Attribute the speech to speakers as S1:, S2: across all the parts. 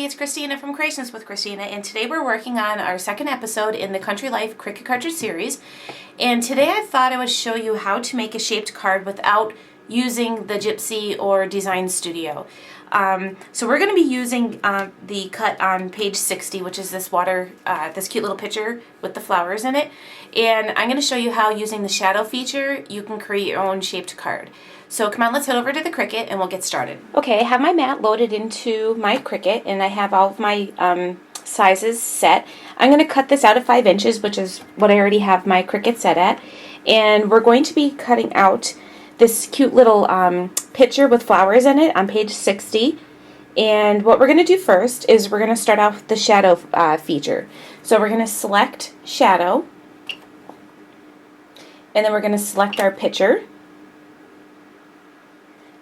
S1: everybody, it's Christina from Creations with Christina, and today we're working on our second episode in the Country Life Cricut Cartridge series. And today I thought I would show you how to make a shaped card without using the Gypsy or Design Studio. So we're going to be using the cut on page 60, which is this this cute little picture with the flowers in it. And I'm going to show you how, using the shadow feature, you can create your own shaped card. So come on, let's head over to the Cricut and we'll get started. Okay, I have my mat loaded into my Cricut and I have all of my sizes set. I'm going to cut this out at 5 inches, which is what I already have my Cricut set at. And we're going to be cutting out this cute little picture with flowers in it on page 60. And what we're going to do first is we're going to start off with the shadow feature. So we're going to select shadow, and then we're going to select our picture.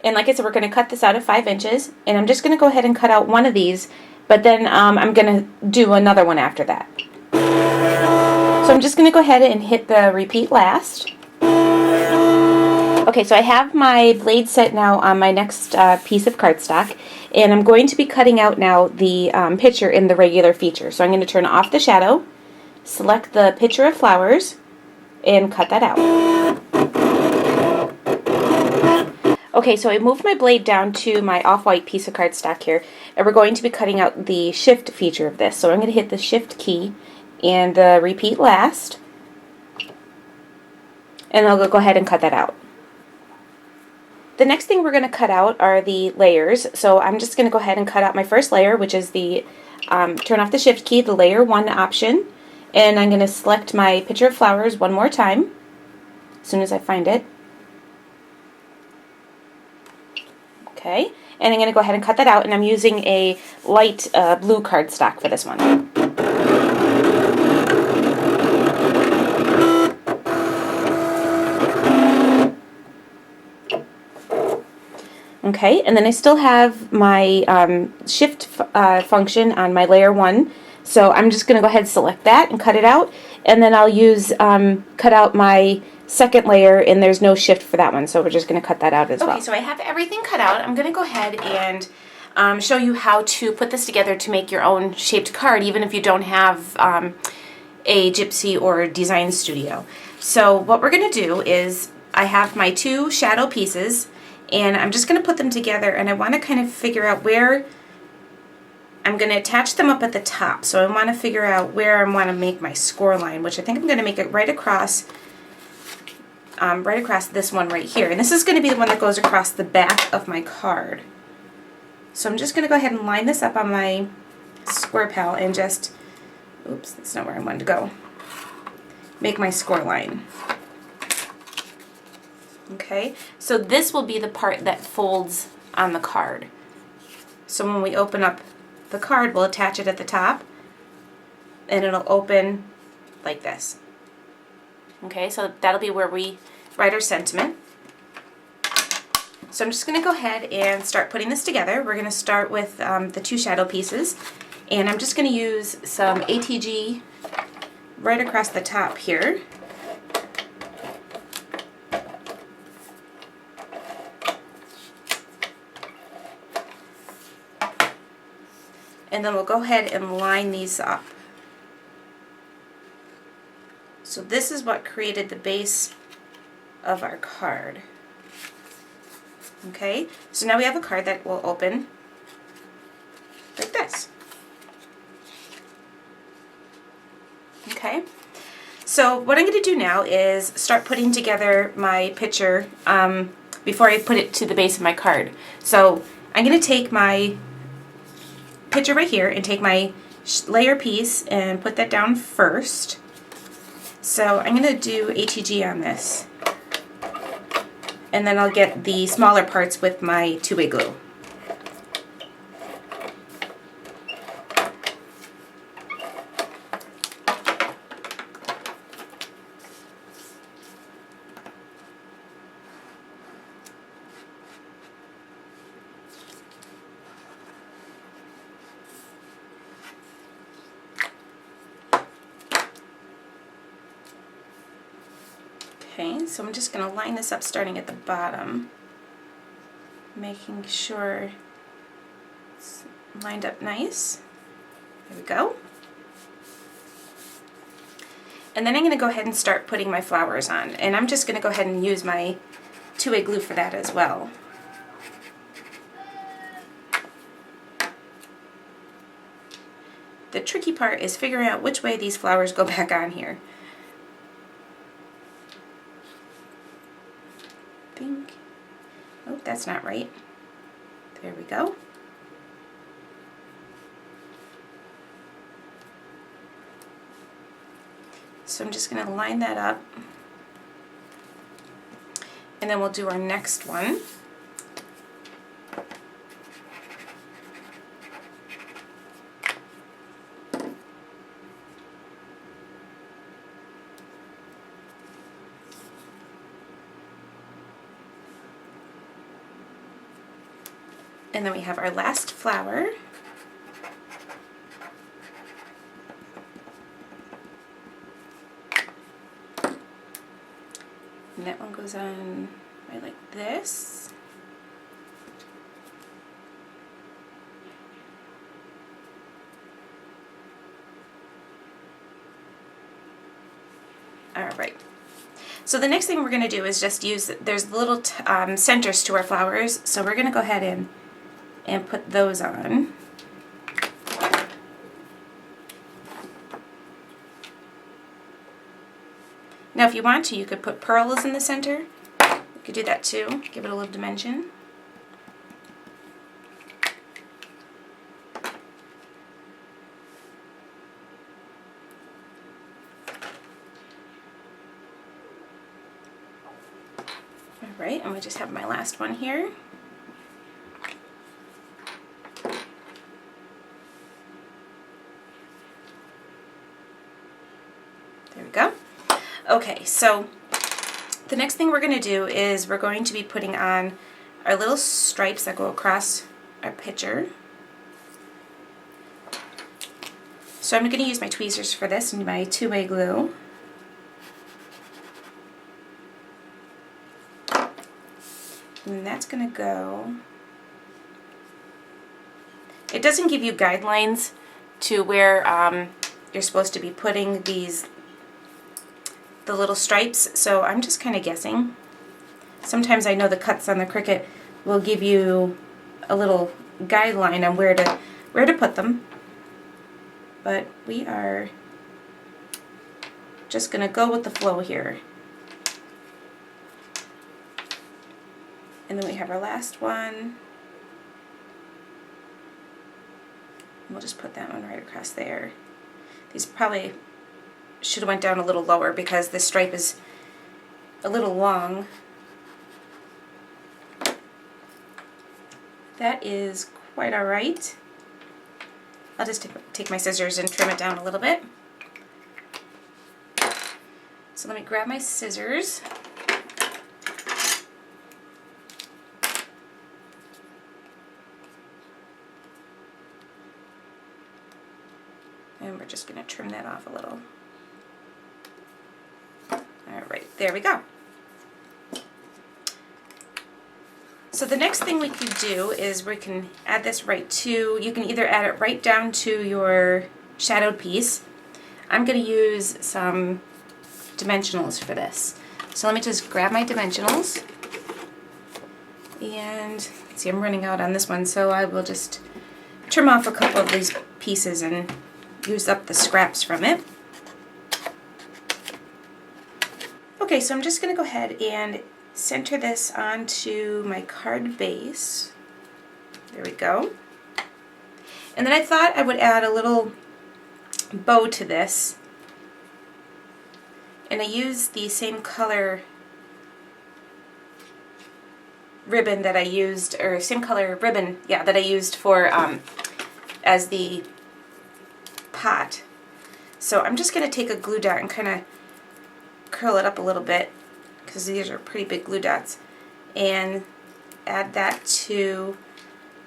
S1: And like I said, we're going to cut this out at 5 inches, and I'm just going to go ahead and cut out one of these, but then I'm going to do another one after that. So I'm just going to go ahead and hit the repeat last. Okay, so I have my blade set now on my next piece of cardstock, and I'm going to be cutting out now the picture in the regular feature. So I'm going to turn off the shadow, select the picture of flowers, and cut that out. Okay, so I moved my blade down to my off-white piece of cardstock here, and we're going to be cutting out the shift feature of this. So I'm going to hit the shift key and the repeat last, and I'll go ahead and cut that out. The next thing we're going to cut out are the layers. So I'm just going to go ahead and cut out my first layer, which is the turn off the shift key, the layer 1 option, and I'm going to select my picture of flowers one more time as soon as I find it. Okay, and I'm going to go ahead and cut that out, and I'm using a light blue cardstock for this one. Okay, and then I still have my shift function on my layer 1, so I'm just going to go ahead and select that and cut it out, and then I'll use cut out my second layer, and there's no shift for that one, so we're just going to cut that out as well. Okay, so I have everything cut out. I'm going to go ahead and show you how to put this together to make your own shaped card, even if you don't have a Gypsy or Design Studio. So what we're going to do is, I have my 2 shadow pieces, and I'm just going to put them together, and I want to kind of figure out where I'm going to attach them up at the top. So I want to figure out where I want to make my score line, which I think I'm going to make it right across this one right here. And this is going to be the one that goes across the back of my card. So I'm just going to go ahead and line this up on my square pal and just, oops, that's not where I wanted to go, make my score line. Okay, so this will be the part that folds on the card. So when we open up the card, we'll attach it at the top, and it'll open like this. Okay, so that'll be where we write our sentiment. So I'm just going to go ahead and start putting this together. We're going to start with the 2 shadow pieces, and I'm just going to use some ATG right across the top here. And then we'll go ahead and line these up. So this is what created the base of our card. Okay, so now we have a card that will open like this. Okay, so what I'm going to do now is start putting together my picture before I put it to the base of my card. So I'm going to take my picture right here and take my layer piece and put that down first. So I'm going to do ATG on this, and then I'll get the smaller parts with my 2-way glue. Okay, so I'm just going to line this up starting at the bottom, making sure it's lined up nice. There we go. And then I'm going to go ahead and start putting my flowers on. And I'm just going to go ahead and use my 2-way glue for that as well. The tricky part is figuring out which way these flowers go back on here. Pink. Oh, that's not right. There we go. So I'm just going to line that up, and then we'll do our next one. And then we have our last flower. And that one goes on right like this. All right. So the next thing we're going to do is just use, there's little centers to our flowers, so we're going to go ahead and put those on. Now if you want to, you could put pearls in the center. You could do that too, give it a little dimension. Alright, and we just have my last one here. There we go. Okay, so the next thing we're going to do is we're going to be putting on our little stripes that go across our picture. So I'm going to use my tweezers for this and my 2-way glue. And that's going to go... It doesn't give you guidelines to where you're supposed to be putting the little stripes, so I'm just kind of guessing. Sometimes I know the cuts on the Cricut will give you a little guideline on where to put them, but we are just going to go with the flow here. And then we have our last one. We'll just put that one right across there. These probably should have went down a little lower because this stripe is a little long. That is quite alright. I'll just take my scissors and trim it down a little bit. So let me grab my scissors. And we're just going to trim that off a little. Alright, there we go. So the next thing we could do is we can add this right to, you can either add it right down to your shadowed piece. I'm going to use some dimensionals for this. So let me just grab my dimensionals. And see, I'm running out on this one, so I will just trim off a couple of these pieces and use up the scraps from it. Okay, so I'm just going to go ahead and center this onto my card base. There we go. And then I thought I would add a little bow to this. And I used the same color ribbon that I used, or same color ribbon, yeah, that I used for as the pot. So I'm just going to take a glue dot and kind of curl it up a little bit, because these are pretty big glue dots, and add that to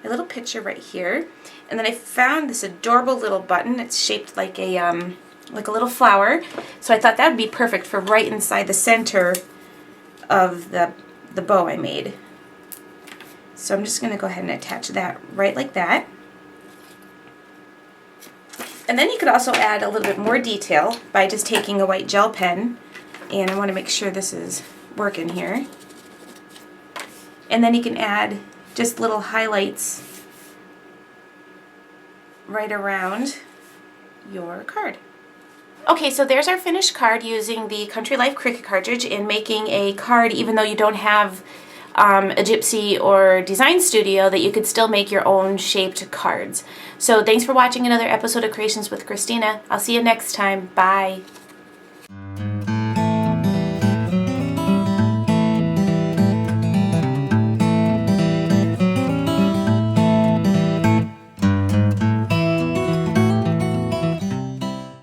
S1: my little picture right here. And then I found this adorable little button. It's shaped like a little flower, so I thought that would be perfect for right inside the center of the bow I made. So I'm just going to go ahead and attach that right like that. And then you could also add a little bit more detail by just taking a white gel pen, and I want to make sure this is working here. And then you can add just little highlights right around your card. Okay, so there's our finished card using the Country Life Cricut cartridge in making a card even though you don't have a Gypsy or Design Studio, that you could still make your own shaped cards. So thanks for watching another episode of Creations with Christina. I'll see you next time. Bye.